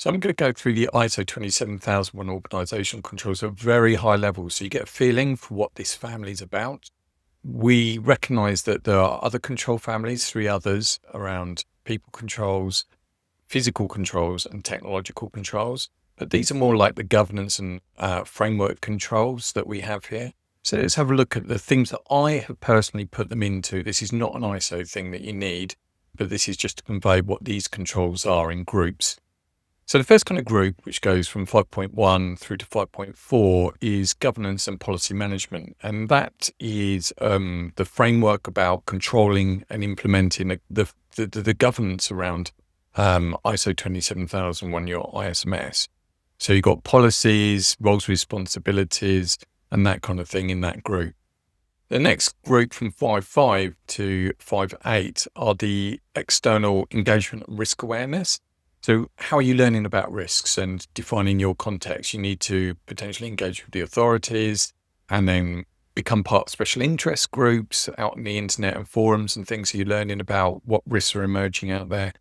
So I'm going to go through the ISO 27001 organizational controls at a very high level so you get a feeling for what this family is about. We recognize that there are other control families, three others around people controls, physical controls, and technological controls. But these are more like the governance and framework controls that we have here. So let's have a look at the things that I have personally put them into. This is not an ISO thing that you need, but this is just to convey what these controls are in groups. So the first kind of group, which goes from 5.1 through to 5.4, is governance and policy management. And that is the framework about controlling and implementing the governance around ISO 27001, your ISMS. So you've got policies, roles, responsibilities, and that kind of thing in that group. The next group from 5.5 to 5.8 are the external engagement and risk awareness. So how are you learning about risks and defining your context? You need to potentially engage with the authorities and then become part of special interest groups out on the internet and forums and things. So you're learning about what risks are emerging out there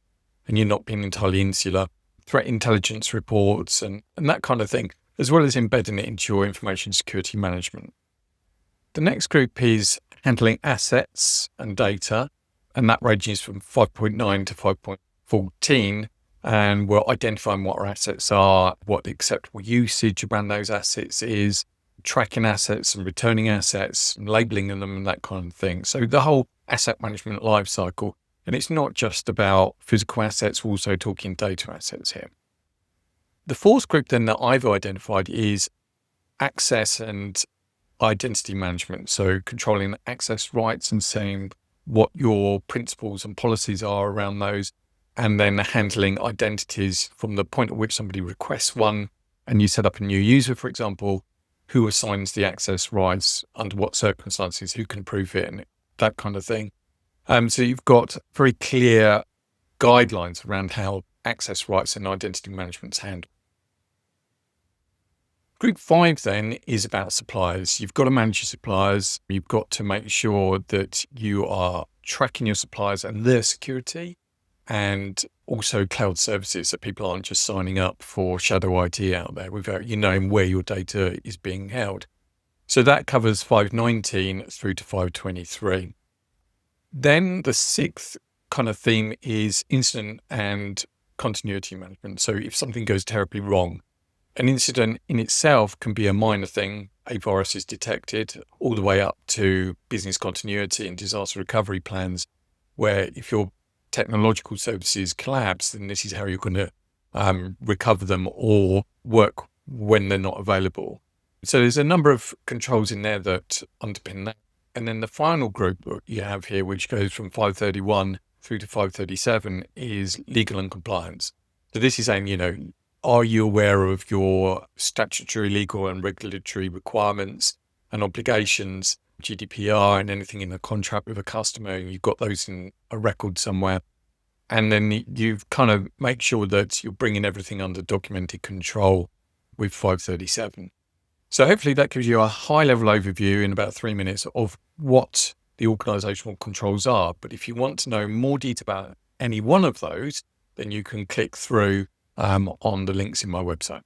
and you're not being entirely insular. Threat intelligence reports and that kind of thing, as well as embedding it into your information security management. The next group is handling assets and data, and that ranges from 5.9 to 5.14. And we're identifying what our assets are, what the acceptable usage around those assets is, tracking assets and returning assets, and labeling them and that kind of thing. So the whole asset management life cycle. And it's not just about physical assets, we're also talking data assets here. The fourth group then that I've identified is access and identity management. So controlling access rights and saying what your principles and policies are around those. And then handling identities from the point at which somebody requests one and you set up a new user, for example, who assigns the access rights, under what circumstances, who can approve it, and that kind of thing. So you've got very clear guidelines around how access rights and identity management is handled. Group 5 then is about suppliers. You've got to manage your suppliers. You've got to make sure that you are tracking your suppliers and their security, and also cloud services, so people aren't just signing up for shadow IT out there without you knowing where your data is being held. So that covers 519 through to 523. Then the sixth kind of theme is incident and continuity management. So if something goes terribly wrong, an incident in itself can be a minor thing, a virus is detected, all the way up to business continuity and disaster recovery plans, where if your technological services collapse, then this is how you're going to recover them or work when they're not available. So there's a number of controls in there that underpin that. And then the final group that you have here, which goes from 531 through to 537, is legal and compliance. So this is saying, are you aware of your statutory, legal and regulatory requirements and obligations, GDPR and anything in a contract with a customer, and you've got those in a record somewhere. And then you've kind of make sure that you're bringing everything under documented control with 537. So hopefully that gives you a high level overview in about 3 minutes of what the organizational controls are. But if you want to know more detail about any one of those, then you can click through on the links in my website.